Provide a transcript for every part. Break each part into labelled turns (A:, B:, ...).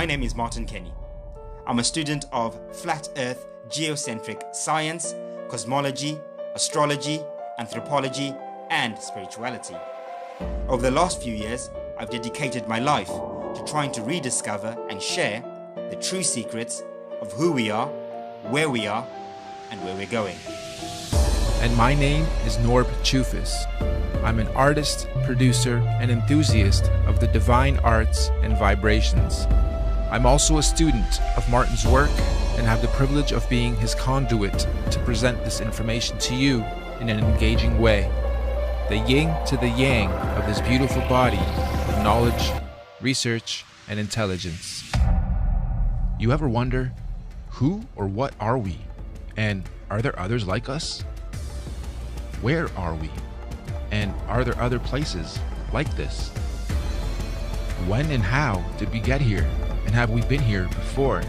A: My name is Martin Kenny. I'm a student of flat earth geocentric science, cosmology, astrology, anthropology, and spirituality. Over the last few years, I've dedicated my life to trying to rediscover and share the true secrets of who we are, where we are, and where we're going.
B: And my name is Norb Chufis. I'm an artist, producer, and enthusiast of the divine arts and vibrations. I'm also a student of Martin's work and have the privilege of being his conduit to present this information to you in an engaging way. The yin to the yang of this beautiful body of knowledge, research, and intelligence. You ever wonder, who or what are we? And are there others like us? Where are we? And are there other places like this? When and how did we get here? And have we been here before?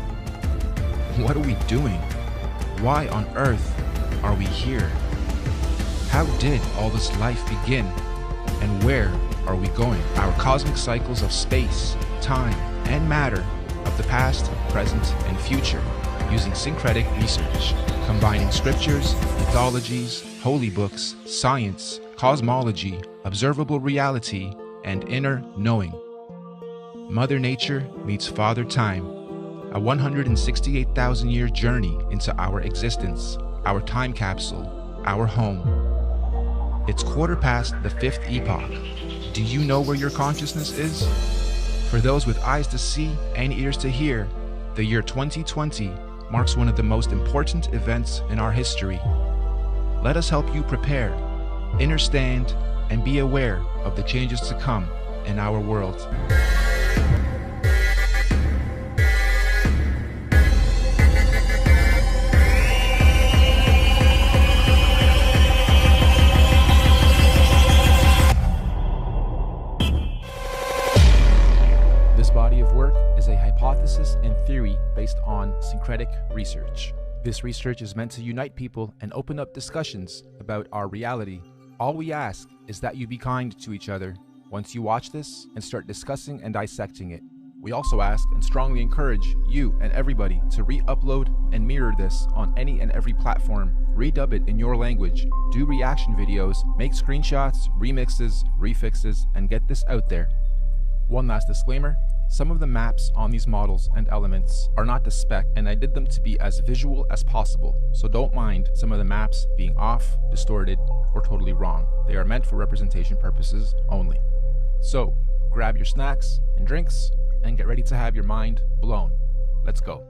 B: What are we doing? Why on earth are we here? How did all this life begin? And where are we going? Our cosmic cycles of space, time, and matter of the past, present, and future using syncretic research, combining scriptures, mythologies, holy books, science, cosmology, observable reality, and inner knowing. Mother Nature meets Father Time, a 168,000-year journey into our existence, our time capsule, our home. It's quarter past the fifth epoch. Do you know where your consciousness is? For those with eyes to see and ears to hear, the year 2020 marks one of the most important events in our history. Let us help you prepare, understand, and be aware of the changes to come in our world. This body of work is a hypothesis and theory based on syncretic research. This research is meant to unite people and open up discussions about our reality. All we ask is that you be kind to each other once you watch this and start discussing and dissecting it. We also ask and strongly encourage you and everybody to re-upload and mirror this on any and every platform. Redub it in your language, do reaction videos, make screenshots, remixes, refixes, and get this out there. One last disclaimer, some of the maps on these models and elements are not to spec, and I did them to be as visual as possible, so don't mind some of the maps being off, distorted, or totally wrong. They are meant for representation purposes only. So, grab your snacks and drinks, and get ready to have your mind blown. Let's go.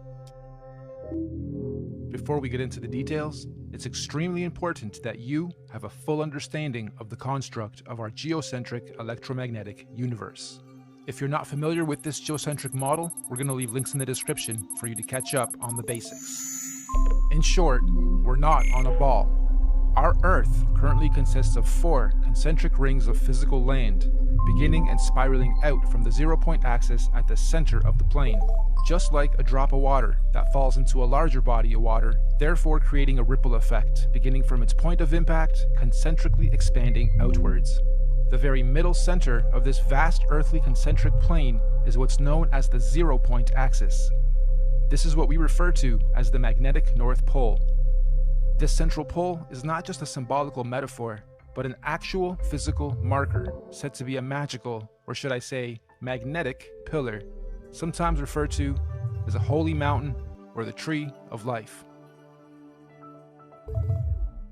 B: Before we get into the details, it's extremely important that you have a full understanding of the construct of our geocentric electromagnetic universe. If you're not familiar with this geocentric model, we're going to leave links in the description for you to catch up on the basics. In short, we're not on a ball. Our Earth currently consists of 4 concentric rings of physical land, beginning and spiraling out from the 0-point axis at the center of the plane, just like a drop of water that falls into a larger body of water, therefore creating a ripple effect, beginning from its point of impact, concentrically expanding outwards. The very middle center of this vast earthly concentric plane is what's known as the 0-point axis. This is what we refer to as the magnetic North Pole. This central pole is not just a symbolical metaphor, but an actual physical marker said to be a magical, or should I say, magnetic pillar, sometimes referred to as a holy mountain or the tree of life.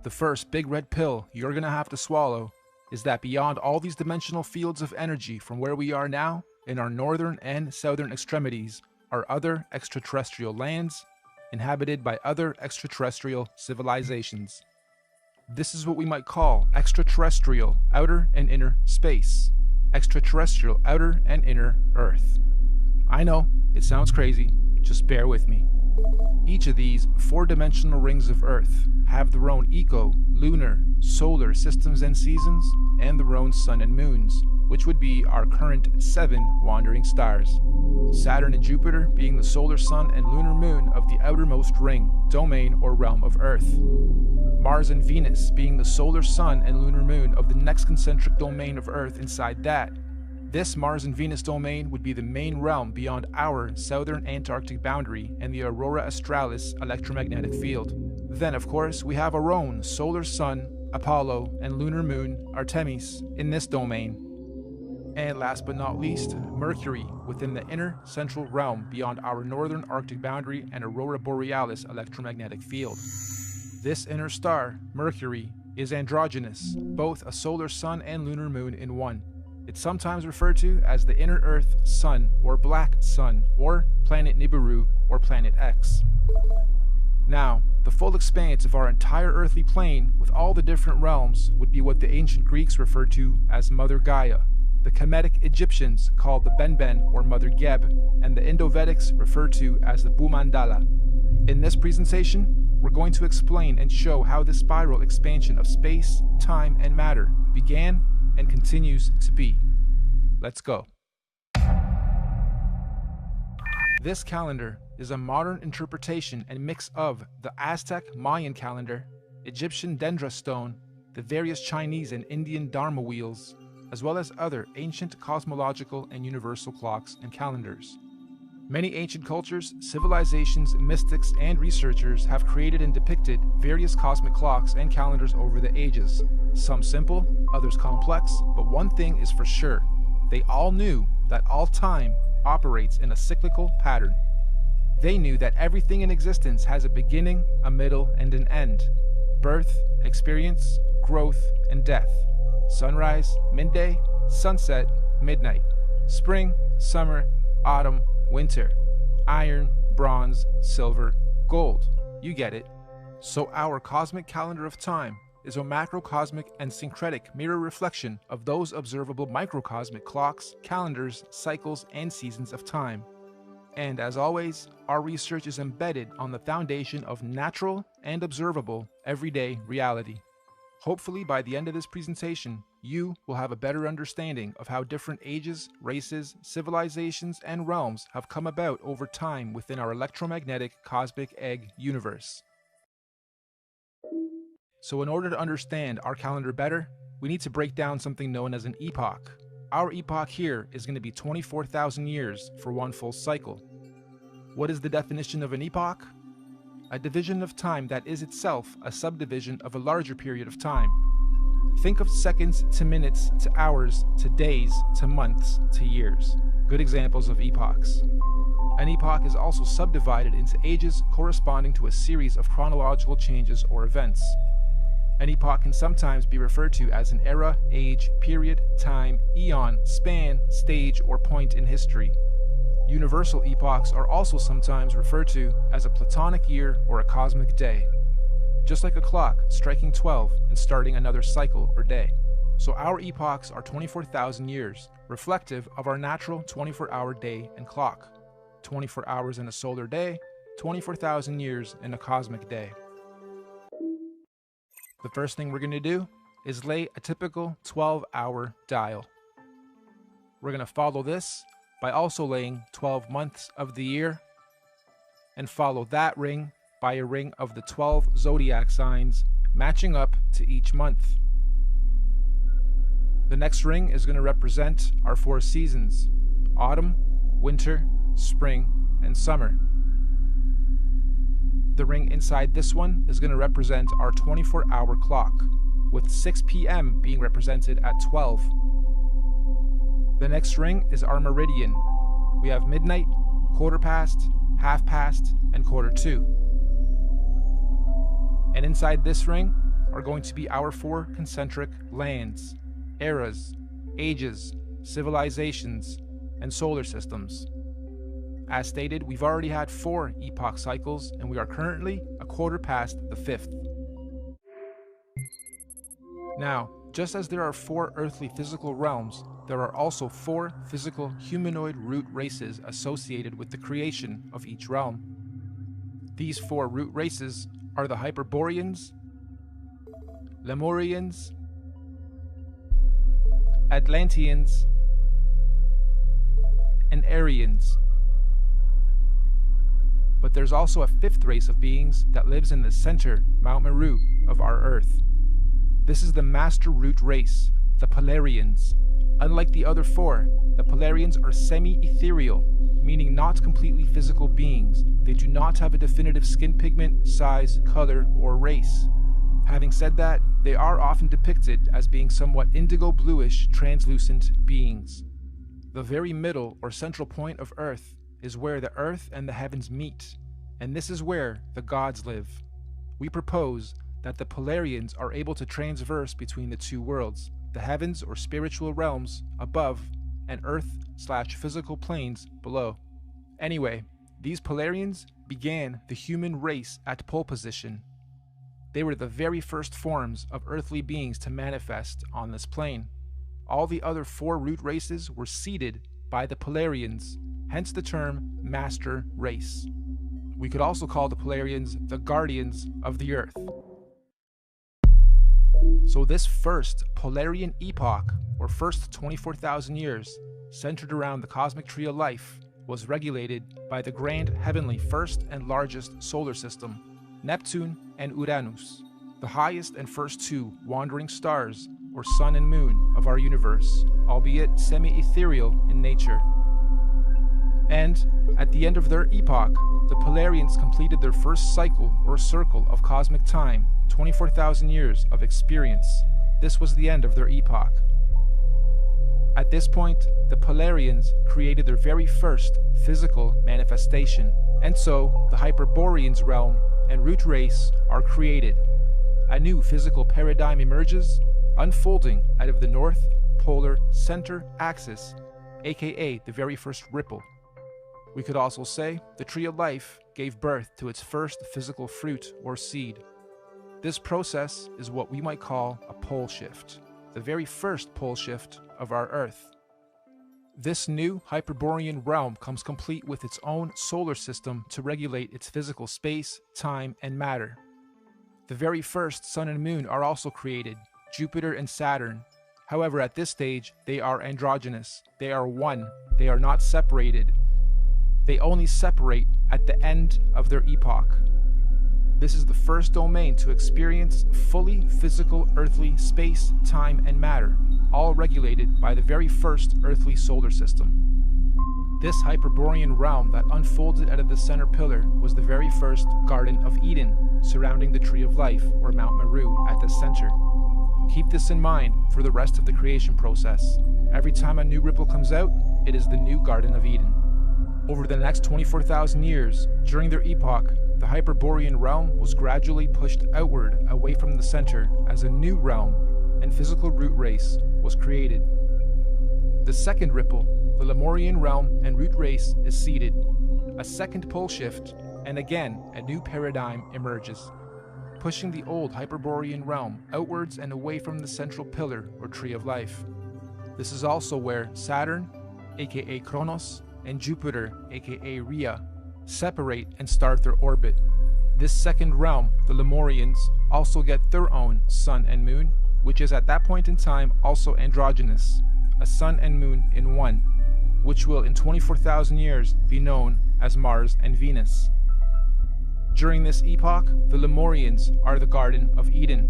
B: The first big red pill you're gonna have to swallow is that beyond all these dimensional fields of energy from where we are now, in our northern and southern extremities, are other extraterrestrial lands inhabited by other extraterrestrial civilizations. This is what we might call extraterrestrial outer and inner space, extraterrestrial outer and inner Earth. I know, it sounds crazy, just bear with me. Each of these 4-dimensional rings of Earth have their own eco, lunar, solar systems and seasons, and their own sun and moons, which would be our current 7 wandering stars. Saturn and Jupiter being the solar sun and lunar moon of the outermost ring, domain, or realm of Earth. Mars and Venus being the solar sun and lunar moon of the next concentric domain of Earth inside that. This Mars and Venus domain would be the main realm beyond our southern Antarctic boundary and the Aurora Australis electromagnetic field. Then, of course, we have our own solar sun, Apollo, and lunar moon, Artemis, in this domain. And last but not least, Mercury within the inner central realm beyond our northern Arctic boundary and Aurora Borealis electromagnetic field. This inner star, Mercury, is androgynous, both a solar sun and lunar moon in one. It's sometimes referred to as the inner Earth Sun or Black Sun or Planet Nibiru or Planet X. Now, the full expanse of our entire earthly plane with all the different realms would be what the ancient Greeks referred to as Mother Gaia, the Kemetic Egyptians called the Benben or Mother Geb, and the Indo-Vedics referred to as the Bhumandala. In this presentation, we're going to explain and show how this spiral expansion of space, time, and matter began and continues to be. Let's go. This calendar is a modern interpretation and mix of the Aztec Mayan calendar, Egyptian Dendra stone, the various Chinese and Indian Dharma wheels, as well as other ancient cosmological and universal clocks and calendars. Many ancient cultures, civilizations, mystics, and researchers have created and depicted various cosmic clocks and calendars over the ages. Some simple, others complex, but one thing is for sure. They all knew that all time operates in a cyclical pattern. They knew that everything in existence has a beginning, a middle, and an end. Birth, experience, growth, and death. Sunrise, midday, sunset, midnight. Spring, summer, autumn, winter. Iron, bronze, silver, gold. You get it. So our cosmic calendar of time is a macrocosmic and syncretic mirror reflection of those observable microcosmic clocks, calendars, cycles, and seasons of time. And as always, our research is embedded on the foundation of natural and observable everyday reality. Hopefully by the end of this presentation, you will have a better understanding of how different ages, races, civilizations, and realms have come about over time within our electromagnetic cosmic egg universe. So in order to understand our calendar better, we need to break down something known as an epoch. Our epoch here is going to be 24,000 years for one full cycle. What is the definition of an epoch? A division of time that is itself a subdivision of a larger period of time. Think of seconds to minutes to hours to days to months to years. Good examples of epochs. An epoch is also subdivided into ages corresponding to a series of chronological changes or events. An epoch can sometimes be referred to as an era, age, period, time, eon, span, stage, or point in history. Universal epochs are also sometimes referred to as a Platonic year or a cosmic day. Just like a clock striking 12 and starting another cycle or day. So our epochs are 24,000 years, reflective of our natural 24-hour day and clock. 24 hours in a solar day, 24,000 years in a cosmic day. The first thing we're going to do is lay a typical 12-hour dial. We're going to follow this by also laying 12 months of the year, and follow that ring by a ring of the 12 zodiac signs matching up to each month. The next ring is going to represent our 4 seasons: autumn, winter, spring, and summer. The ring inside this one is going to represent our 24-hour clock, with 6 p.m. being represented at 12. The next ring is our meridian. We have midnight, quarter past, half past, and quarter to. And inside this ring are going to be our 4 concentric lands, eras, ages, civilizations, and solar systems. As stated, we've already had 4 epoch cycles, and we are currently a quarter past the 5th. Now, just as there are 4 earthly physical realms, there are also 4 physical humanoid root races associated with the creation of each realm. These 4 root races are the Hyperboreans, Lemurians, Atlanteans, and Aryans. But there's also a 5th race of beings that lives in the center, Mount Meru, of our Earth. This is the Master Root race, the Polarians, Unlike the other four, the Polarians are semi-ethereal, meaning not completely physical beings. They do not have a definitive skin pigment, size, color, or race. Having said that, they are often depicted as being somewhat indigo-bluish, translucent beings. The very middle or central point of Earth is where the Earth and the heavens meet, and this is where the gods live. We propose that the Polarians are able to transverse between the two worlds, the heavens or spiritual realms above and Earth/physical planes below. Anyway, these Polarians began the human race at pole position. They were the very first forms of earthly beings to manifest on this plane. All the other four root races were seeded by the Polarians, hence the term Master Race. We could also call the Polarians the guardians of the Earth. So this first Polarian epoch, or first 24,000 years, centered around the cosmic tree of life, was regulated by the grand heavenly first and largest solar system, Neptune and Uranus, the highest and first two wandering stars, or sun and moon, of our universe, albeit semi-ethereal in nature. And at the end of their epoch, the Polarians completed their first cycle or circle of cosmic time, 24,000 years of experience. This was the end of their epoch. At this point, the Polarians created their very first physical manifestation, and so the Hyperboreans realm and root race are created. A new physical paradigm emerges, unfolding out of the North Polar Center Axis, aka the very first ripple. We could also say the Tree of Life gave birth to its first physical fruit or seed. This process is what we might call a pole shift, the very first pole shift of our Earth. This new Hyperborean realm comes complete with its own solar system to regulate its physical space, time, and matter. The very first Sun and Moon are also created, Jupiter and Saturn. However, at this stage, they are androgynous. They are one. They are not separated. They only separate at the end of their epoch. This is the first domain to experience fully physical earthly space, time, and matter, all regulated by the very first earthly solar system. This Hyperborean realm that unfolded out of the center pillar was the very first Garden of Eden, surrounding the Tree of Life, or Mount Meru, at the center. Keep this in mind for the rest of the creation process. Every time a new ripple comes out, it is the new Garden of Eden. Over the next 24,000 years, during their epoch, the Hyperborean realm was gradually pushed outward away from the center as a new realm and physical root race was created. The second ripple, the Lemurian realm and root race, is seeded. A second pole shift, and again a new paradigm emerges, pushing the old Hyperborean realm outwards and away from the central pillar or Tree of Life. This is also where Saturn, aka Kronos, and Jupiter, aka Rhea, separate and start their orbit. This second realm, the Lemurians, also get their own sun and moon, which is at that point in time also androgynous, a sun and moon in one, which will in 24,000 years be known as Mars and Venus. During this epoch, the Lemurians are the Garden of Eden,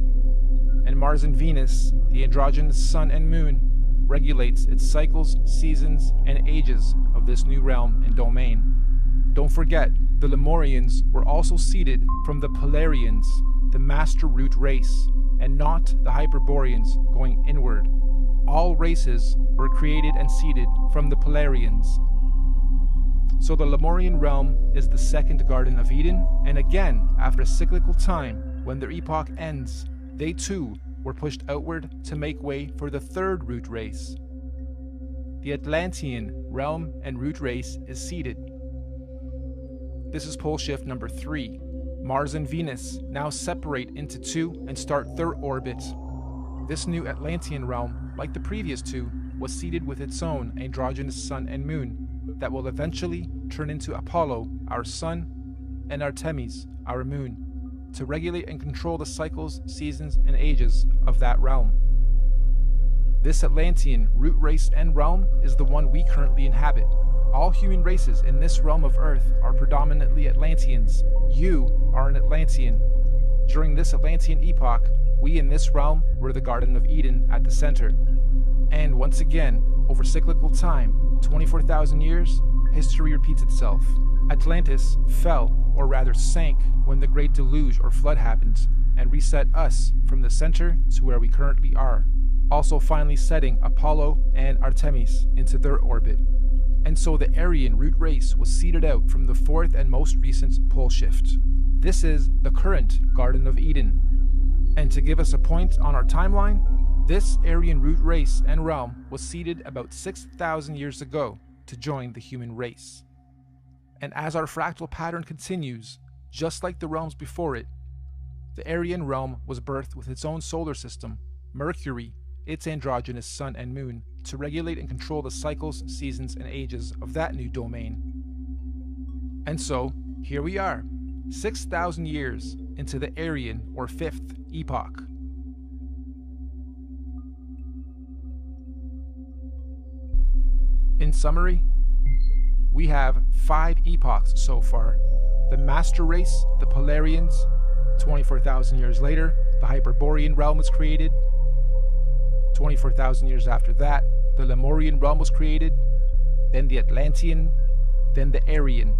B: and Mars and Venus, the androgynous sun and moon, regulates its cycles, seasons, and ages of this new realm and domain. Don't forget, the Lemurians were also seeded from the Polarians, the master root race, and not the Hyperboreans going inward. All races were created and seeded from the Polarians. So the Lemurian realm is the second Garden of Eden, and again, after a cyclical time, when their epoch ends, they too were pushed outward to make way for the third root race. The Atlantean realm and root race is seeded. This is pole shift number 3. Mars and Venus now separate into two and start their orbit. This new Atlantean realm, like the previous two, was seeded with its own androgynous sun and moon that will eventually turn into Apollo, our sun, and Artemis, our moon, to regulate and control the cycles, seasons, and ages of that realm. This Atlantean root race and realm is the one we currently inhabit. All human races in this realm of Earth are predominantly Atlanteans. You are an Atlantean. During this Atlantean epoch, we in this realm were the Garden of Eden at the center. And once again, over cyclical time, 24,000 years, history repeats itself. Atlantis fell, or rather sank, when the Great Deluge or Flood happened, and reset us from the center to where we currently are, also finally setting Apollo and Artemis into their orbit. And so the Aryan root race was seeded out from the fourth and most recent pole shift. This is the current Garden of Eden. And to give us a point on our timeline, this Aryan root race and realm was seeded about 6,000 years ago to join the human race. And as our fractal pattern continues, just like the realms before it, the Aryan realm was birthed with its own solar system, Mercury, its androgynous sun and moon, to regulate and control the cycles, seasons, and ages of that new domain. And so, here we are, 6,000 years into the Aryan or fifth epoch. In summary, we have 5 epochs so far. The Master Race, the Polarians. 24,000 years later, the Hyperborean realm was created. 24,000 years after that, the Lemurian realm was created, then the Atlantean, then the Aryan.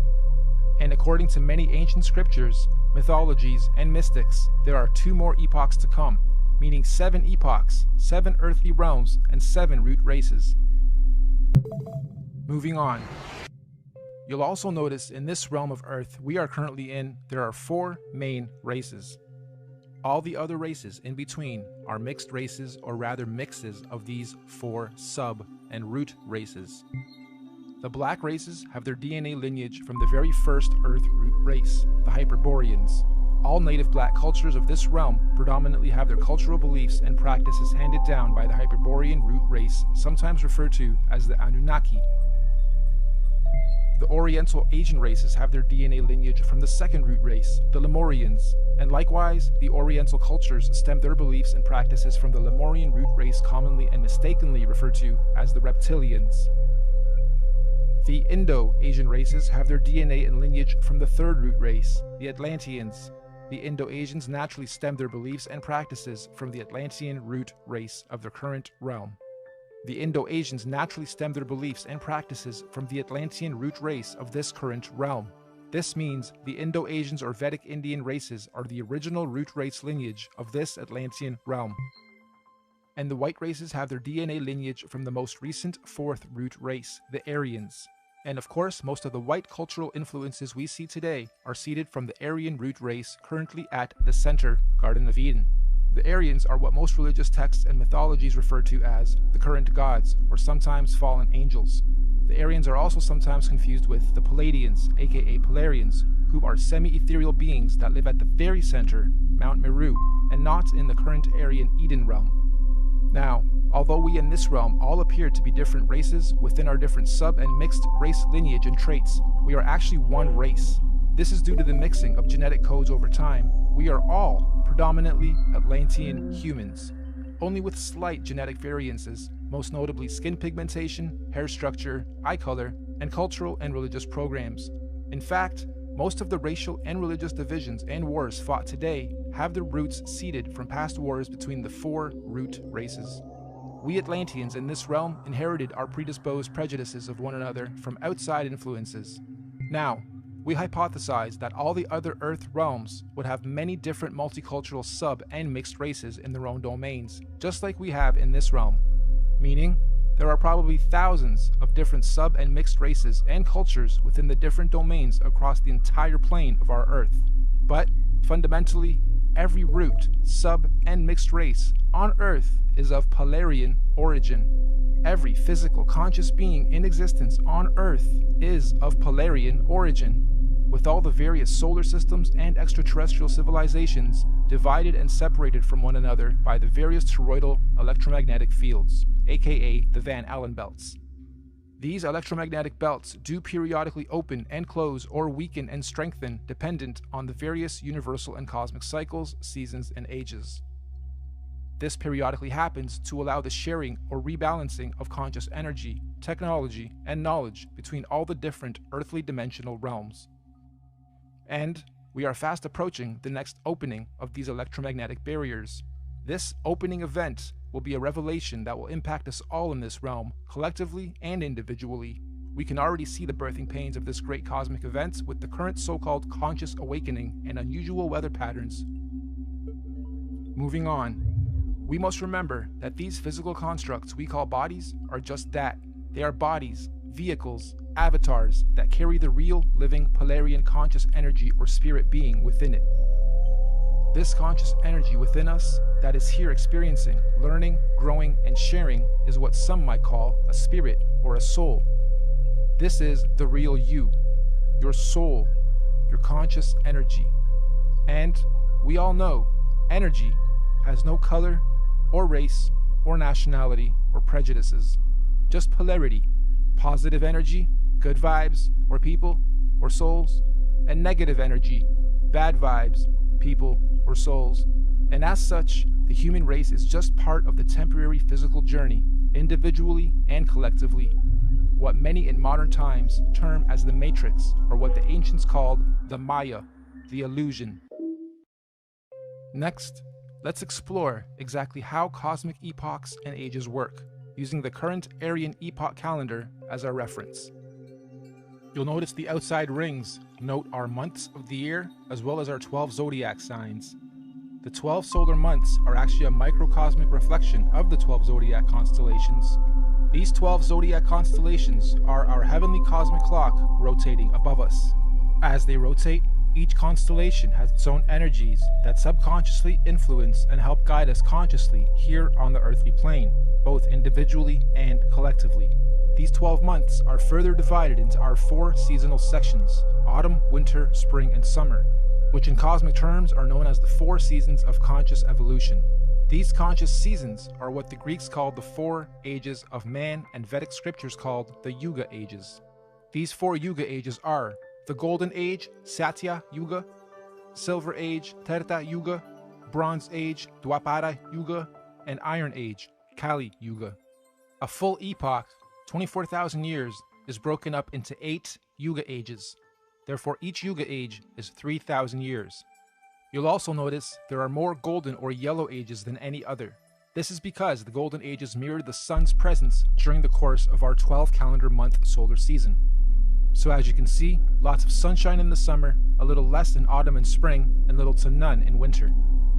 B: And according to many ancient scriptures, mythologies, and mystics, there are 2 more epochs to come, meaning 7 epochs, 7 earthly realms, and 7 root races. Moving on. You'll also notice in this realm of Earth we are currently in, there are 4 main races. All the other races in between are mixed races, or rather mixes of these 4 sub and root races. The black races have their DNA lineage from the very first Earth root race, the Hyperboreans. All native black cultures of this realm predominantly have their cultural beliefs and practices handed down by the Hyperborean root race, sometimes referred to as the Anunnaki. The Oriental Asian races have their DNA lineage from the second root race, the Lemurians, and likewise, the Oriental cultures stem their beliefs and practices from the Lemurian root race, commonly and mistakenly referred to as the Reptilians. The Indo-Asian races have their DNA and lineage from the third root race, the Atlanteans. The Indo-Asians naturally stem their beliefs and practices from the Atlantean root race of their current realm. The Indo-Asians naturally stem their beliefs and practices from the Atlantean root race of this current realm. This means the Indo-Asians or Vedic Indian races are the original root race lineage of this Atlantean realm. And the white races have their DNA lineage from the most recent fourth root race, the Aryans. And of course, most of the white cultural influences we see today are seeded from the Aryan root race currently at the center, Garden of Eden. The Aryans are what most religious texts and mythologies refer to as the current gods, or sometimes fallen angels. The Aryans are also sometimes confused with the Palladians, aka Polarians, who are semi-ethereal beings that live at the very center, Mount Meru, and not in the current Aryan Eden realm. Now, although we in this realm all appear to be different races within our different sub and mixed race lineage and traits, we are actually one race. This is due to the mixing of genetic codes over time. We are all predominantly Atlantean humans, only with slight genetic variances, most notably skin pigmentation, hair structure, eye color, and cultural and religious programs. In fact, most of the racial and religious divisions and wars fought today have their roots seeded from past wars between the 4 root races. We Atlanteans in this realm inherited our predisposed prejudices of one another from outside influences. Now, we hypothesize that all the other Earth realms would have many different multicultural sub and mixed races in their own domains, just like we have in this realm. Meaning, there are probably thousands of different sub and mixed races and cultures within the different domains across the entire plane of our Earth. But, fundamentally, every root, sub, and mixed race on Earth is of Polarian origin. Every physical conscious being in existence on Earth is of Polarian origin, with all the various solar systems and extraterrestrial civilizations divided and separated from one another by the various toroidal electromagnetic fields, aka the Van Allen belts. These electromagnetic belts do periodically open and close or weaken and strengthen dependent on the various universal and cosmic cycles, seasons, and ages. This periodically happens to allow the sharing or rebalancing of conscious energy, technology, and knowledge between all the different earthly dimensional realms. And we are fast approaching the next opening of these electromagnetic barriers. This opening event will be a revelation that will impact us all in this realm, collectively and individually. We can already see the birthing pains of this great cosmic event with the current so-called conscious awakening and unusual weather patterns. Moving on, we must remember that these physical constructs we call bodies are just that. They are bodies, vehicles, avatars that carry the real, living, Polarian conscious energy or spirit being within it. This conscious energy within us that is here experiencing, learning, growing, and sharing is what some might call a spirit or a soul. This is the real you, your soul, your conscious energy. And we all know energy has no color or race or nationality or prejudices, just polarity, positive energy, good vibes or people or souls, and negative energy, bad vibes, people or souls. And as such, the human race is just part of the temporary physical journey, individually and collectively, what many in modern times term as the matrix, or what the ancients called the Maya, the illusion. Next, let's explore exactly how cosmic epochs and ages work, using the current Aryan epoch calendar as our reference. You'll notice the outside rings note our months of the year as well as our 12 zodiac signs. The 12 solar months are actually a microcosmic reflection of the 12 zodiac constellations. These 12 zodiac constellations are our heavenly cosmic clock rotating above us. As they rotate, each constellation has its own energies that subconsciously influence and help guide us consciously here on the earthly plane, both individually and collectively. These 12 months are further divided into our 4 seasonal sections: autumn, winter, spring, and summer, which in cosmic terms are known as the 4 seasons of conscious evolution. These conscious seasons are what the Greeks called the 4 ages of man and Vedic scriptures called the Yuga ages. These 4 Yuga ages are the Golden Age, Satya Yuga, Silver Age, Treta Yuga, Bronze Age, Dwapara Yuga, and Iron Age, Kali Yuga. A full epoch, 24,000 years, is broken up into 8 Yuga ages. Therefore, each Yuga age is 3,000 years. You'll also notice there are more golden or yellow ages than any other. This is because the golden ages mirror the sun's presence during the course of our 12 calendar month solar season. So as you can see, lots of sunshine in the summer, a little less in autumn and spring, and little to none in winter.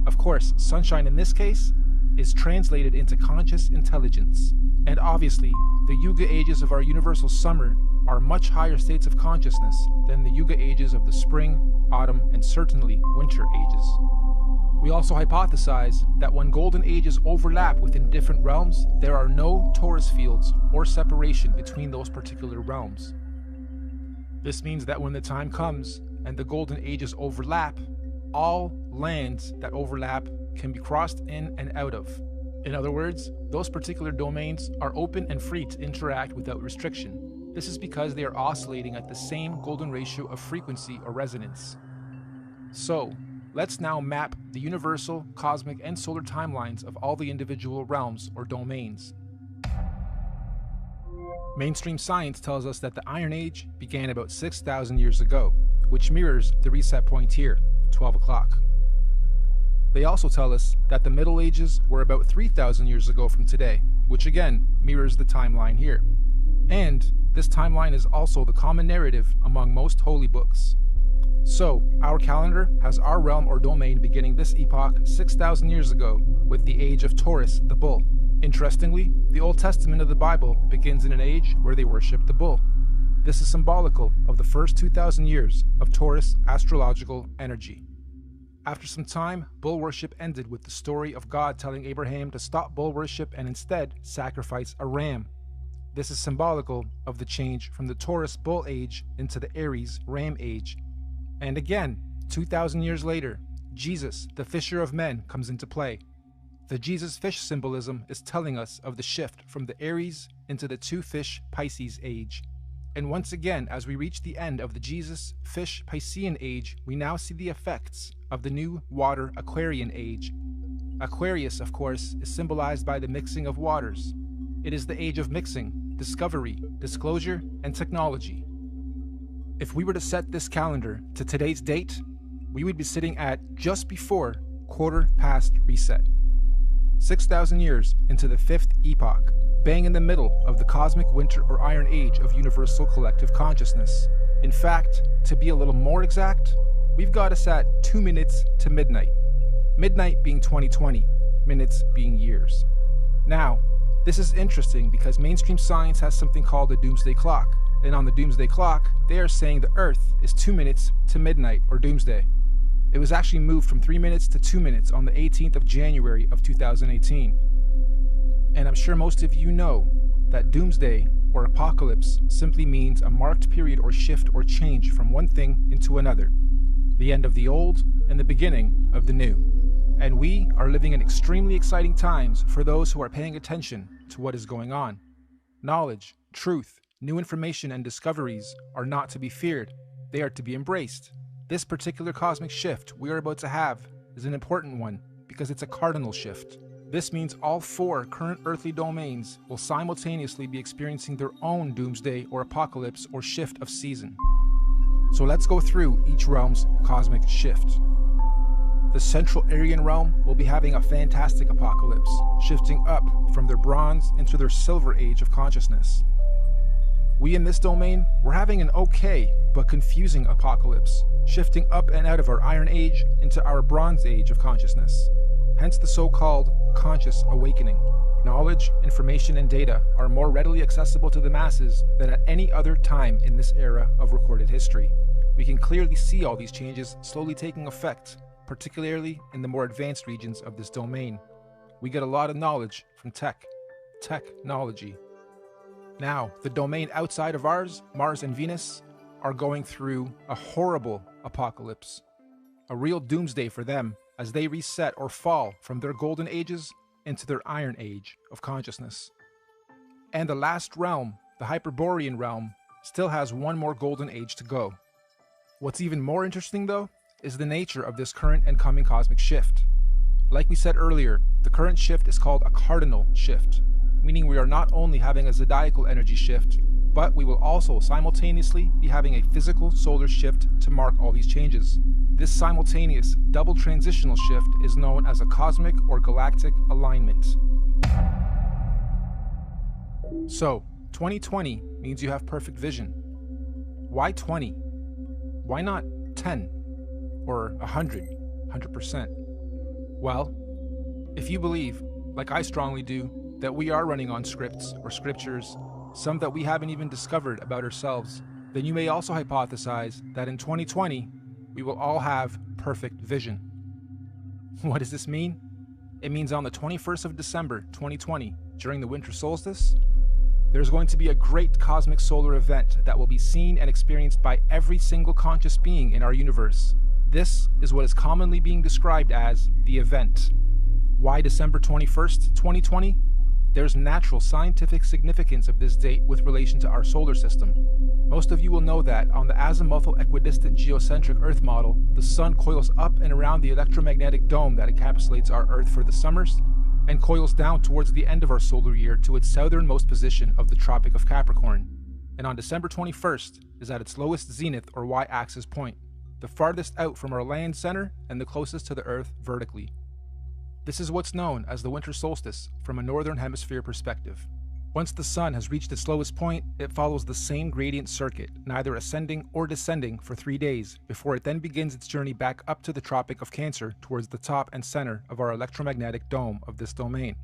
B: Of course, sunshine in this case is translated into conscious intelligence. And obviously, the Yuga ages of our universal summer are much higher states of consciousness than the Yuga ages of the spring, autumn, and certainly winter ages. We also hypothesize that when golden ages overlap within different realms, there are no torus fields or separation between those particular realms. This means that when the time comes and the golden ages overlap, all lands that overlap can be crossed in and out of. In other words, those particular domains are open and free to interact without restriction. This is because they are oscillating at the same golden ratio of frequency or resonance. So, let's now map the universal, cosmic, and solar timelines of all the individual realms or domains. Mainstream science tells us that the Iron Age began about 6,000 years ago, which mirrors the reset point here, 12 o'clock. They also tell us that the Middle Ages were about 3,000 years ago from today, which again mirrors the timeline here. And this timeline is also the common narrative among most holy books. So, our calendar has our realm or domain beginning this epoch 6,000 years ago with the age of Taurus, the bull. Interestingly, the Old Testament of the Bible begins in an age where they worship the bull. This is symbolical of the first 2,000 years of Taurus astrological energy. After some time, bull worship ended with the story of God telling Abraham to stop bull worship and instead sacrifice a ram. This is symbolical of the change from the Taurus bull age into the Aries ram age. And again, 2,000 years later, Jesus, the fisher of men, comes into play. The Jesus fish symbolism is telling us of the shift from the Aries into the 2-fish Pisces age. And once again, as we reach the end of the Jesus fish Piscean age, we now see the effects of the new water Aquarian age. Aquarius, of course, is symbolized by the mixing of waters. It is the age of mixing, discovery, disclosure, and technology. If we were to set this calendar to today's date, we would be sitting at just before 1/4 past reset. 6,000 years into the fifth epoch, bang in the middle of the cosmic winter or iron age of universal collective consciousness. In fact, to be a little more exact, we've got us at 2 minutes to midnight. Midnight being 2020, minutes being years. Now, this is interesting because mainstream science has something called a doomsday clock. And on the doomsday clock, they are saying the Earth is 2 minutes to midnight or doomsday. It was actually moved from 3 minutes to 2 minutes on the 18th of January of 2018. And I'm sure most of you know that doomsday or apocalypse simply means a marked period or shift or change from one thing into another. The end of the old and the beginning of the new. And we are living in extremely exciting times for those who are paying attention to what is going on. Knowledge, truth, new information and discoveries are not to be feared. They are to be embraced. This particular cosmic shift we are about to have is an important one because it's a cardinal shift. This means all 4 current earthly domains will simultaneously be experiencing their own doomsday or apocalypse or shift of season. So let's go through each realm's cosmic shift. The Central Aryan realm will be having a fantastic apocalypse, shifting up from their bronze into their silver age of consciousness. We in this domain, we're having an okay but confusing apocalypse, shifting up and out of our Iron Age into our Bronze Age of consciousness. Hence the so-called conscious awakening. Knowledge, information, and data are more readily accessible to the masses than at any other time in this era of recorded history. We can clearly see all these changes slowly taking effect, particularly in the more advanced regions of this domain. We get a lot of knowledge from technology. Now, the domain outside of ours, Mars and Venus, are going through a horrible apocalypse. A real doomsday for them as they reset or fall from their golden ages into their Iron Age of consciousness. And the last realm, the Hyperborean realm, still has one more golden age to go. What's even more interesting though, is the nature of this current and coming cosmic shift. Like we said earlier, the current shift is called a cardinal shift, meaning we are not only having a zodiacal energy shift, but we will also simultaneously be having a physical solar shift to mark all these changes. This simultaneous double transitional shift is known as a cosmic or galactic alignment. So, 2020 means you have perfect vision. Why 20? Why not 10? Or 100%? Well, if you believe, like I strongly do, that we are running on scripts or scriptures, some that we haven't even discovered about ourselves, then you may also hypothesize that in 2020, we will all have perfect vision. What does this mean? It means on the 21st of December, 2020, during the winter solstice, there's going to be a great cosmic solar event that will be seen and experienced by every single conscious being in our universe. This is what is commonly being described as the event. Why December 21st, 2020? There's natural scientific significance of this date with relation to our solar system. Most of you will know that on the azimuthal equidistant geocentric Earth model, the Sun coils up and around the electromagnetic dome that encapsulates our Earth for the summers, and coils down towards the end of our solar year to its southernmost position of the Tropic of Capricorn. And on December 21st is at its lowest zenith or y-axis point, the farthest out from our land center and the closest to the Earth vertically. This is what's known as the winter solstice from a northern hemisphere perspective. Once the sun has reached its lowest point, it follows the same gradient circuit, neither ascending or descending for 3 days, before it then begins its journey back up to the Tropic of Cancer towards the top and center of our electromagnetic dome of this domain.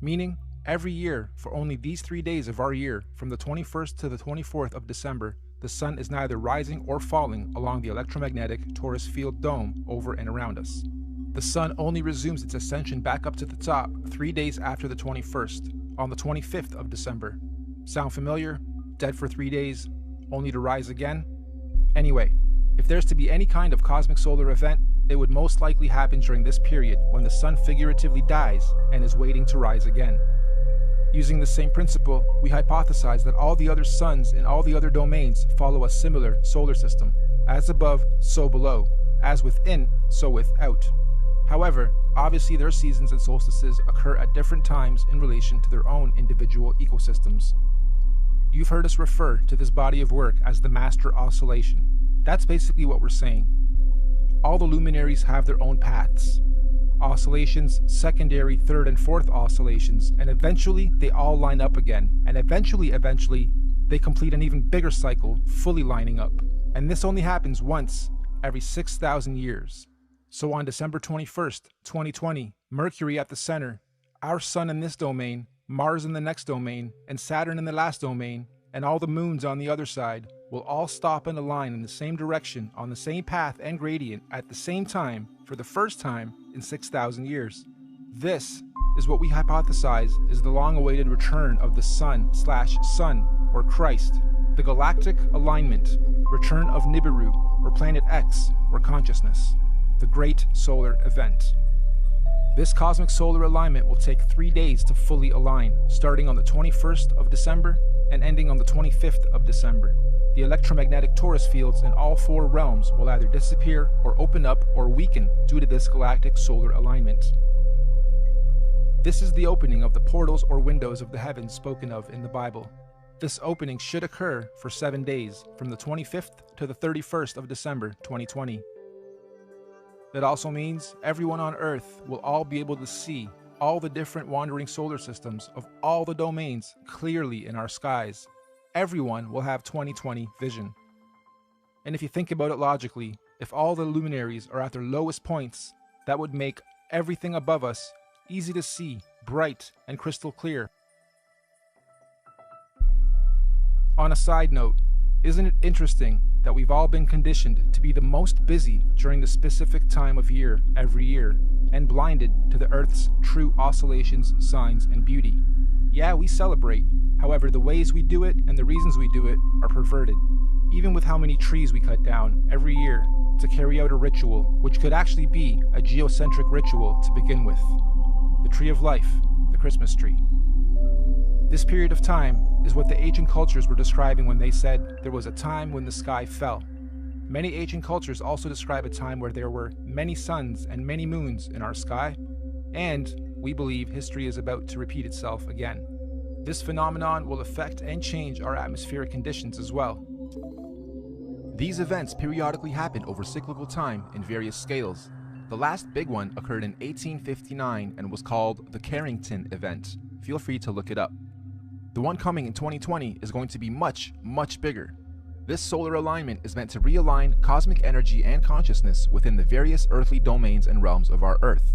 B: Meaning, every year, for only these 3 days of our year, from the 21st to the 24th of December, the sun is neither rising or falling along the electromagnetic torus field dome over and around us. The sun only resumes its ascension back up to the top 3 days after the 21st, on the 25th of December. Sound familiar? Dead for 3 days, only to rise again? Anyway, if there's to be any kind of cosmic solar event, it would most likely happen during this period when the sun figuratively dies and is waiting to rise again. Using the same principle, we hypothesize that all the other suns in all the other domains follow a similar solar system. As above, so below. As within, so without. However, obviously their seasons and solstices occur at different times in relation to their own individual ecosystems. You've heard us refer to this body of work as the master oscillation. That's basically what we're saying. All the luminaries have their own paths. oscillations, secondary, third, and fourth oscillations, and eventually they all line up again, and eventually, they complete an even bigger cycle, fully lining up. And this only happens once every 6,000 years. So on December 21st, 2020, Mercury at the center, our Sun in this domain, Mars in the next domain, and Saturn in the last domain, and all the moons on the other side, will all stop and align in the same direction on the same path and gradient at the same time for the first time in 6,000 years. This is what we hypothesize is the long-awaited return of the Sun, or Christ, the galactic alignment, return of Nibiru, or Planet X, or consciousness, the great solar event. This cosmic solar alignment will take 3 days to fully align, starting on the 21st of December and ending on the 25th of December. The electromagnetic torus fields in all 4 realms will either disappear or open up or weaken due to this galactic solar alignment. This is the opening of the portals or windows of the heavens spoken of in the Bible. This opening should occur for 7 days, from the 25th to the 31st of December 2020. That also means everyone on Earth will all be able to see all the different wandering solar systems of all the domains clearly in our skies. Everyone will have 2020 vision. And if you think about it logically, if all the luminaries are at their lowest points, that would make everything above us easy to see, bright, and crystal clear. On a side note, isn't it interesting that we've all been conditioned to be the most busy during the specific time of year every year, and blinded to the Earth's true oscillations, signs, and beauty? Yeah, we celebrate. However, the ways we do it and the reasons we do it are perverted. Even with how many trees we cut down every year to carry out a ritual, which could actually be a geocentric ritual to begin with. The tree of life, the Christmas tree. This period of time is what the ancient cultures were describing when they said there was a time when the sky fell. Many ancient cultures also describe a time where there were many suns and many moons in our sky, and we believe history is about to repeat itself again. This phenomenon will affect and change our atmospheric conditions as well. These events periodically happen over cyclical time in various scales. The last big one occurred in 1859 and was called the Carrington event. Feel free to look it up. The one coming in 2020 is going to be much, much bigger. This solar alignment is meant to realign cosmic energy and consciousness within the various earthly domains and realms of our Earth.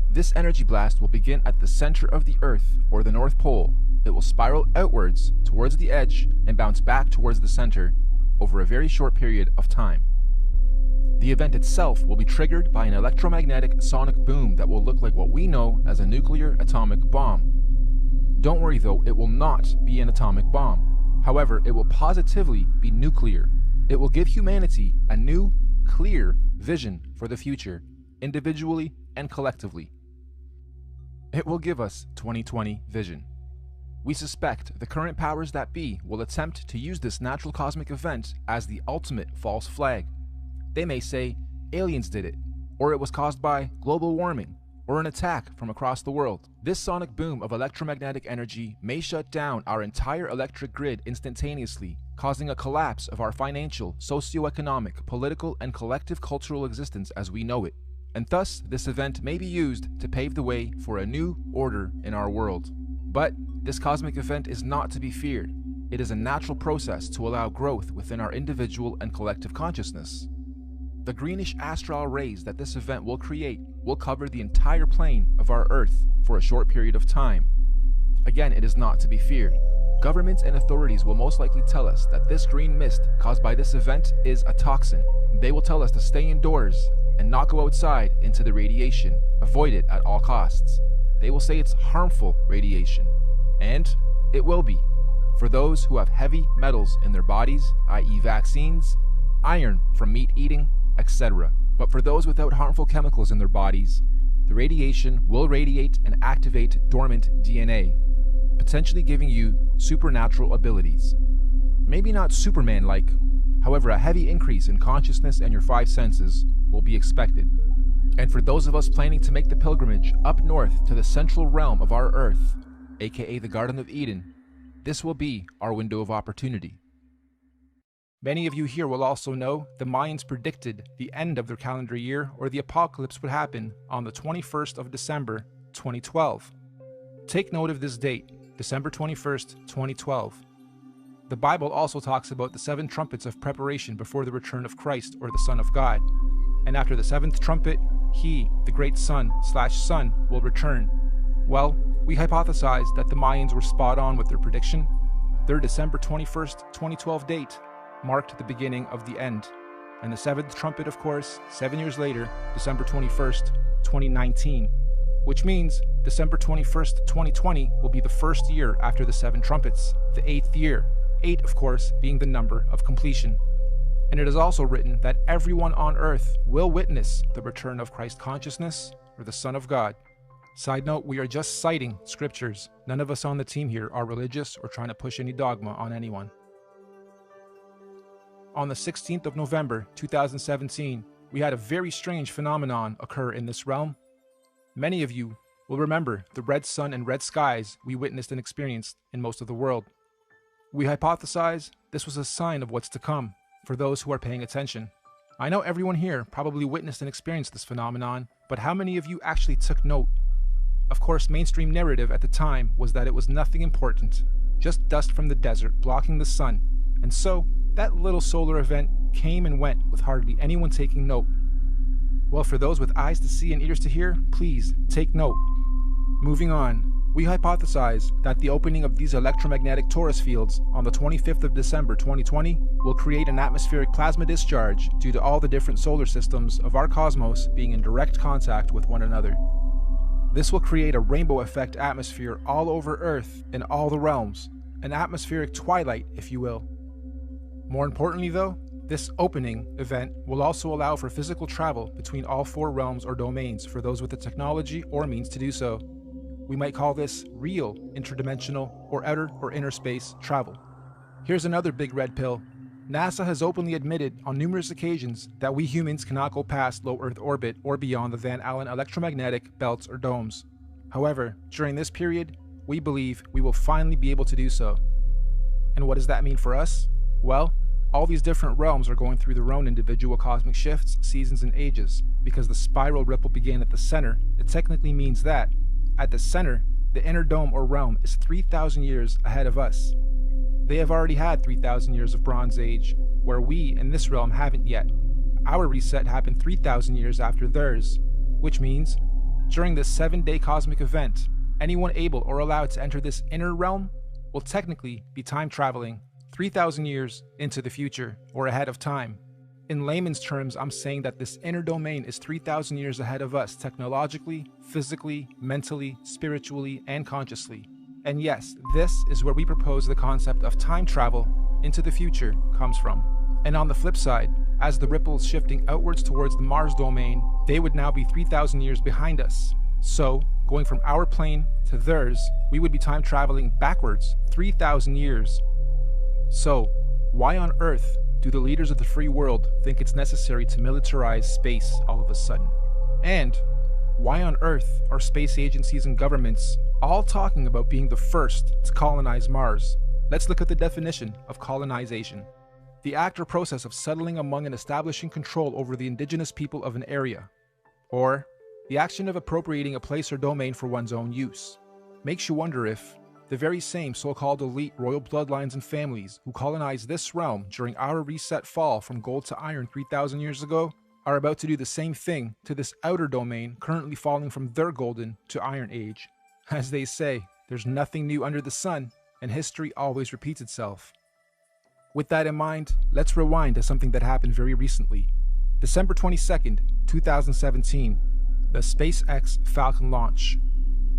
B: This energy blast will begin at the center of the Earth, or the North Pole. It will spiral outwards towards the edge and bounce back towards the center over a very short period of time. The event itself will be triggered by an electromagnetic sonic boom that will look like what we know as a nuclear atomic bomb. Don't worry though, it will not be an atomic bomb. However, it will positively be nuclear. It will give humanity a new, clear vision for the future, individually and collectively. It will give us 2020 vision. We suspect the current powers that be will attempt to use this natural cosmic event as the ultimate false flag. They may say aliens did it, or it was caused by global warming, or an attack from across the world. This sonic boom of electromagnetic energy may shut down our entire electric grid instantaneously, causing a collapse of our financial, socio-economic, political, and collective cultural existence as we know it. And thus, this event may be used to pave the way for a new order in our world. But this cosmic event is not to be feared. It is a natural process to allow growth within our individual and collective consciousness. The greenish astral rays that this event will create will cover the entire plane of our Earth for a short period of time. Again, it is not to be feared. Governments and authorities will most likely tell us that this green mist caused by this event is a toxin. They will tell us to stay indoors and not go outside into the radiation. Avoid it at all costs. They will say it's harmful radiation. And it will be. For those who have heavy metals in their bodies, i.e. vaccines, iron from meat eating, etc. But for those without harmful chemicals in their bodies, the radiation will radiate and activate dormant DNA, potentially giving you supernatural abilities. Maybe not Superman-like, however, a heavy increase in consciousness and your 5 senses will be expected. And for those of us planning to make the pilgrimage up north to the central realm of our Earth, aka the Garden of Eden, this will be our window of opportunity. Many of you here will also know the Mayans predicted the end of their calendar year, or the apocalypse, would happen on the 21st of December, 2012. Take note of this date, December 21st, 2012. The Bible also talks about the 7 trumpets of preparation before the return of Christ, or the Son of God. And after the 7th trumpet, he, the great Son, will return. Well, we hypothesized that the Mayans were spot on with their prediction. Their December 21st, 2012 date marked the beginning of the end. And the 7th trumpet, of course, 7 years later, December 21st, 2019, which means December 21st, 2020 will be the first year after the 7 trumpets, the 8th year, 8 of course being the number of completion. And it is also written that everyone on earth will witness the return of Christ consciousness, or the Son of God. Side note, we are just citing scriptures. None of us on the team here are religious or trying to push any dogma on anyone. On the 16th of November, 2017, we had a very strange phenomenon occur in this realm. Many of you will remember the red sun and red skies we witnessed and experienced in most of the world. We hypothesize this was a sign of what's to come for those who are paying attention. I know everyone here probably witnessed and experienced this phenomenon, but how many of you actually took note? Of course, mainstream narrative at the time was that it was nothing important, just dust from the desert blocking the sun, and so that little solar event came and went with hardly anyone taking note. Well, for those with eyes to see and ears to hear, please take note. Moving on, we hypothesize that the opening of these electromagnetic torus fields on the 25th of December 2020 will create an atmospheric plasma discharge due to all the different solar systems of our cosmos being in direct contact with one another. This will create a rainbow effect atmosphere all over Earth in all the realms, an atmospheric twilight, if you will. More importantly though, this opening event will also allow for physical travel between all 4 realms or domains for those with the technology or means to do so. We might call this real interdimensional or outer or inner space travel. Here's another big red pill. NASA has openly admitted on numerous occasions that we humans cannot go past low Earth orbit or beyond the Van Allen electromagnetic belts or domes. However, during this period, we believe we will finally be able to do so. And what does that mean for us? Well, all these different realms are going through their own individual cosmic shifts, seasons, and ages. Because the spiral ripple began at the center, it technically means that, at the center, the inner dome or realm is 3,000 years ahead of us. They have already had 3,000 years of Bronze Age, where we in this realm haven't yet. Our reset happened 3,000 years after theirs, which means, during this 7-day cosmic event, anyone able or allowed to enter this inner realm will technically be time traveling 3,000 years into the future, or ahead of time. In layman's terms, I'm saying that this inner domain is 3,000 years ahead of us technologically, physically, mentally, spiritually, and consciously. And yes, this is where we propose the concept of time travel into the future comes from. And on the flip side, as the ripples shifting outwards towards the Mars domain, they would now be 3,000 years behind us. So, going from our plane to theirs, we would be time traveling backwards 3,000 years. So, why on earth do the leaders of the free world think it's necessary to militarize space all of a sudden? And why on earth are space agencies and governments all talking about being the first to colonize Mars? Let's look at the definition of colonization. The act or process of settling among and establishing control over the indigenous people of an area. Or, the action of appropriating a place or domain for one's own use. Makes you wonder if the very same so-called elite royal bloodlines and families who colonized this realm during our reset fall from gold to iron 3,000 years ago are about to do the same thing to this outer domain currently falling from their golden to iron age. As they say, there's nothing new under the sun, and history always repeats itself. With that in mind, let's rewind to something that happened very recently. December 22nd, 2017, the SpaceX Falcon launch.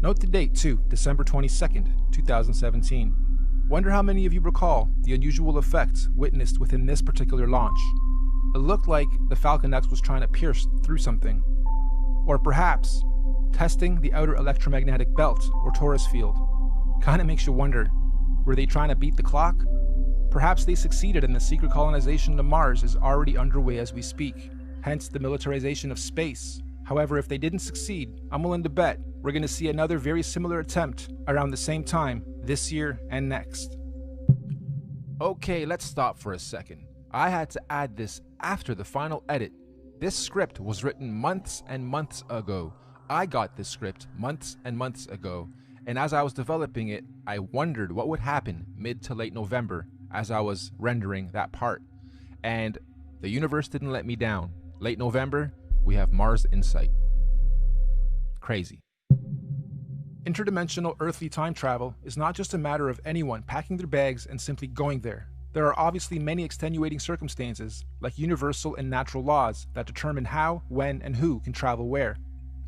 B: Note the date too, December 22nd, 2017. Wonder how many of you recall the unusual effects witnessed within this particular launch. It looked like the Falcon X was trying to pierce through something. Or perhaps, testing the outer electromagnetic belt or torus field. Kinda makes you wonder, were they trying to beat the clock? Perhaps they succeeded and the secret colonization of Mars is already underway as we speak, hence the militarization of space. However, if they didn't succeed, I'm willing to bet we're going to see another very similar attempt around the same time this year and next. Okay, let's stop for a second. I had to add this after the final edit. This script was written months and months ago. I got this script months and months ago, and as I was developing it, I wondered what would happen mid to late November as I was rendering that part. And the universe didn't let me down. Late November, we have Mars Insight. Crazy. Interdimensional earthly time travel is not just a matter of anyone packing their bags and simply going there. There are obviously many extenuating circumstances, like universal and natural laws, that determine how, when, and who can travel where.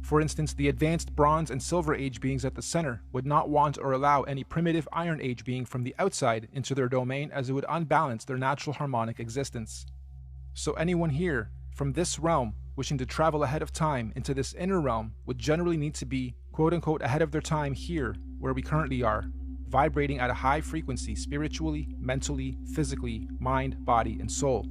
B: For instance, the advanced Bronze and Silver Age beings at the center would not want or allow any primitive Iron Age being from the outside into their domain, as it would unbalance their natural harmonic existence. So anyone here, from this realm, wishing to travel ahead of time into this inner realm would generally need to be, quote-unquote, ahead of their time here, where we currently are, vibrating at a high frequency spiritually, mentally, physically, mind, body, and soul.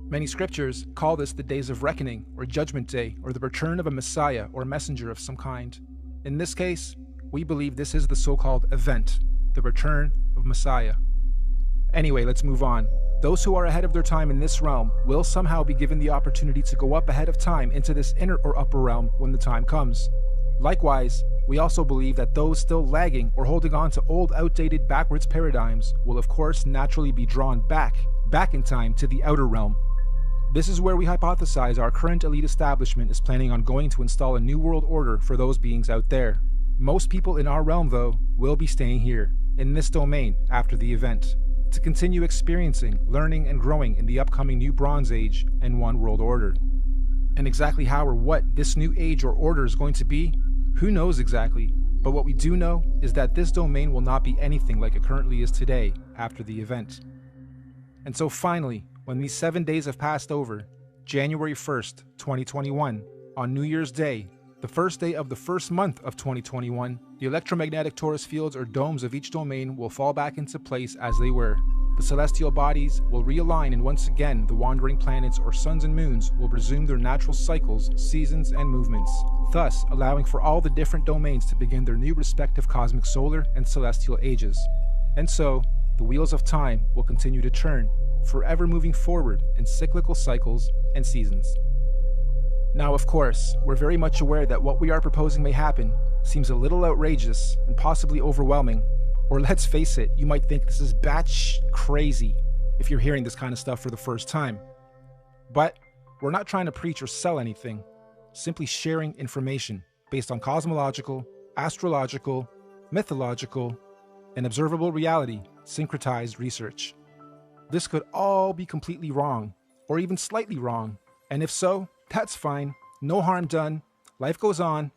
B: Many scriptures call this the days of reckoning, or judgment day, or the return of a messiah or messenger of some kind. In this case, we believe this is the so-called event, the return of Messiah. Anyway, let's move on. Those who are ahead of their time in this realm will somehow be given the opportunity to go up ahead of time into this inner or upper realm when the time comes. Likewise, we also believe that those still lagging or holding on to old, outdated, backwards paradigms will of course naturally be drawn back in time to the outer realm. This is where we hypothesize our current elite establishment is planning on going to install a new world order for those beings out there. Most people in our realm, though, will be staying here, in this domain, after the event, to continue experiencing, learning, and growing in the upcoming new Bronze Age and One World Order. And exactly how or what this new age or order is going to be, who knows exactly, but what we do know is that this domain will not be anything like it currently is today after the event. And so finally, when these 7 days have passed over, January 1st, 2021, on New Year's Day, the first day of the first month of 2021, the electromagnetic torus fields or domes of each domain will fall back into place as they were. The celestial bodies will realign, and once again the wandering planets or suns and moons will resume their natural cycles, seasons, and movements, thus allowing for all the different domains to begin their new respective cosmic solar and celestial ages. And so, the wheels of time will continue to turn, forever moving forward in cyclical cycles and seasons. Now, of course, we're very much aware that what we are proposing may happen seems a little outrageous and possibly overwhelming. Or let's face it, you might think this is batsh crazy if you're hearing this kind of stuff for the first time. But we're not trying to preach or sell anything, simply sharing information based on cosmological, astrological, mythological, and observable reality syncretized research. This could all be completely wrong, or even slightly wrong, and if so, that's fine, no harm done, life goes on.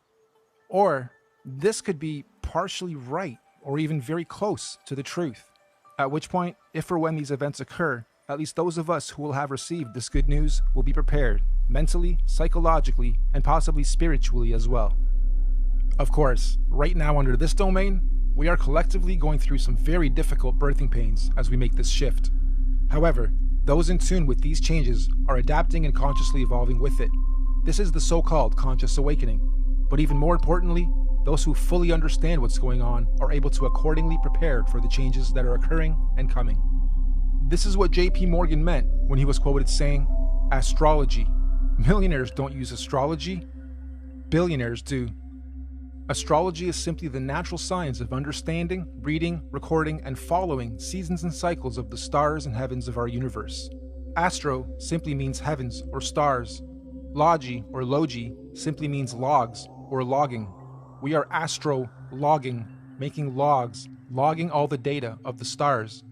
B: Or this could be partially right, or even very close to the truth. At which point, if or when these events occur, at least those of us who will have received this good news will be prepared, mentally, psychologically, and possibly spiritually as well. Of course, right now under this domain, we are collectively going through some very difficult birthing pains as we make this shift. However, those in tune with these changes are adapting and consciously evolving with it. This is the so-called conscious awakening. But even more importantly, those who fully understand what's going on are able to accordingly prepare for the changes that are occurring and coming. This is what J.P. Morgan meant when he was quoted saying, "Astrology. Millionaires don't use astrology. Billionaires do." Astrology is simply the natural science of understanding, reading, recording, and following seasons and cycles of the stars and heavens of our universe. Astro simply means heavens or stars. Logi or logi simply means logs or logging. We are astro-logging, making logs, logging all the data of the stars.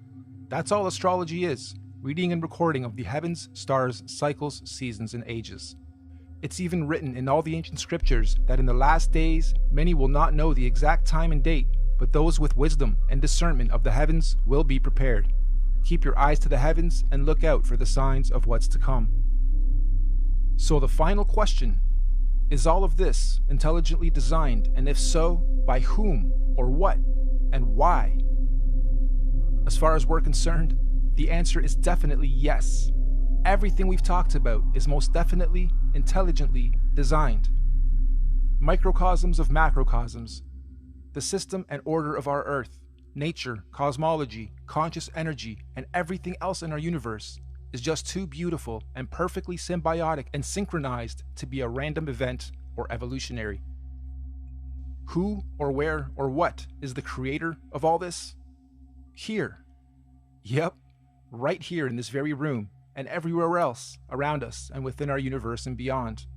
B: That's all astrology is, reading and recording of the heavens, stars, cycles, seasons, and ages. It's even written in all the ancient scriptures that in the last days, many will not know the exact time and date, but those with wisdom and discernment of the heavens will be prepared. Keep your eyes to the heavens and look out for the signs of what's to come. So the final question, is all of this intelligently designed, and if so, by whom, or what, and why? As far as we're concerned, the answer is definitely yes. Everything we've talked about is most definitely intelligently designed. Microcosms of macrocosms, the system and order of our Earth, nature, cosmology, conscious energy, and everything else in our universe is just too beautiful and perfectly symbiotic and synchronized to be a random event or evolutionary. Who or where or what is the creator of all this? Here. Yep, right here in this very room and everywhere else around us and within our universe and beyond.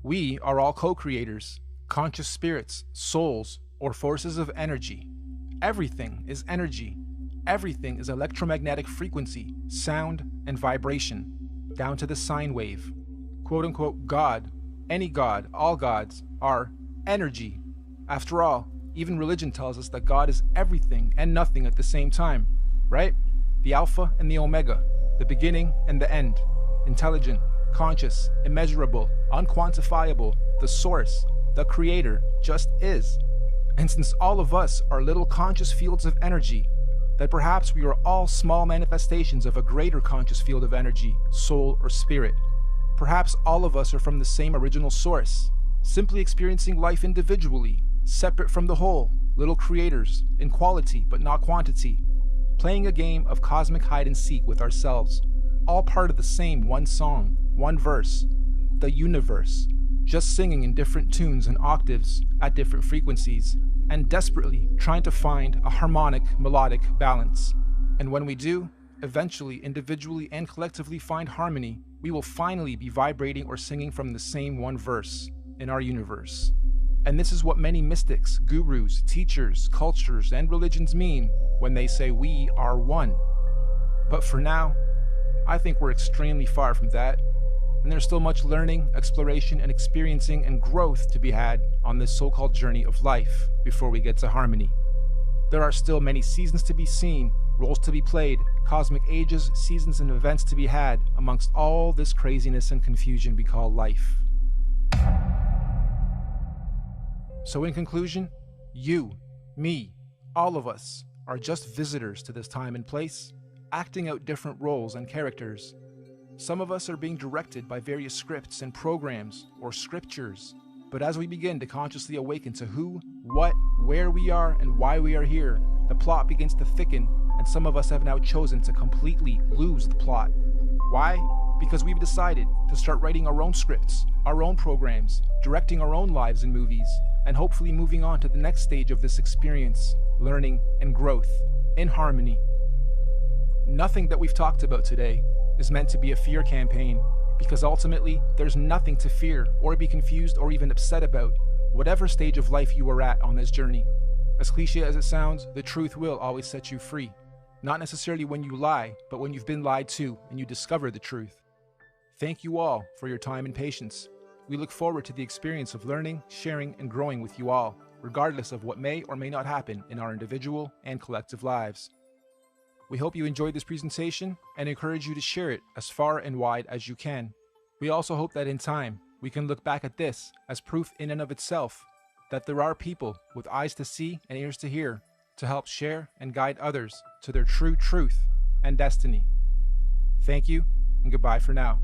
B: We are all co-creators, conscious spirits, souls, or forces of energy. Everything is energy. Everything is electromagnetic frequency, sound, and vibration, down to the sine wave. Quote unquote God, any God, all gods, are energy. After all, even religion tells us that God is everything and nothing at the same time, right? The Alpha and the Omega, the beginning and the end, intelligent, conscious, immeasurable, unquantifiable, the source, the creator, just is. And since all of us are little conscious fields of energy, that perhaps we are all small manifestations of a greater conscious field of energy, soul, or spirit. Perhaps all of us are from the same original source, simply experiencing life individually, separate from the whole, little creators, in quality but not quantity, playing a game of cosmic hide and seek with ourselves, all part of the same one song, one verse, the universe, just singing in different tunes and octaves at different frequencies, and desperately trying to find a harmonic, melodic balance. And when we do, eventually, individually and collectively find harmony, we will finally be vibrating or singing from the same one verse in our universe. And this is what many mystics, gurus, teachers, cultures, and religions mean when they say we are one. But for now, I think we're extremely far from that, and there's still much learning, exploration, and experiencing and growth to be had on this so-called journey of life before we get to harmony. There are still many seasons to be seen, roles to be played, cosmic ages, seasons, and events to be had amongst all this craziness and confusion we call life. So in conclusion, you, me, all of us are just visitors to this time and place, acting out different roles and characters. Some of us are being directed by various scripts and programs or scriptures, but as we begin to consciously awaken to who, what, where we are, and why we are here, the plot begins to thicken, and some of us have now chosen to completely lose the plot. Why? Because we've decided to start writing our own scripts, our own programs, directing our own lives and movies, and hopefully moving on to the next stage of this experience, learning and growth, in harmony. Nothing that we've talked about today is meant to be a fear campaign, because ultimately there's nothing to fear or be confused or even upset about, whatever stage of life you are at on this journey. As cliche as it sounds, the truth will always set you free. Not necessarily when you lie, but when you've been lied to and you discover the truth. Thank you all for your time and patience. We look forward to the experience of learning, sharing, and growing with you all, regardless of what may or may not happen in our individual and collective lives. We hope you enjoyed this presentation and encourage you to share it as far and wide as you can. We also hope that in time, we can look back at this as proof in and of itself that there are people with eyes to see and ears to hear to help share and guide others to their true truth and destiny. Thank you, and goodbye for now.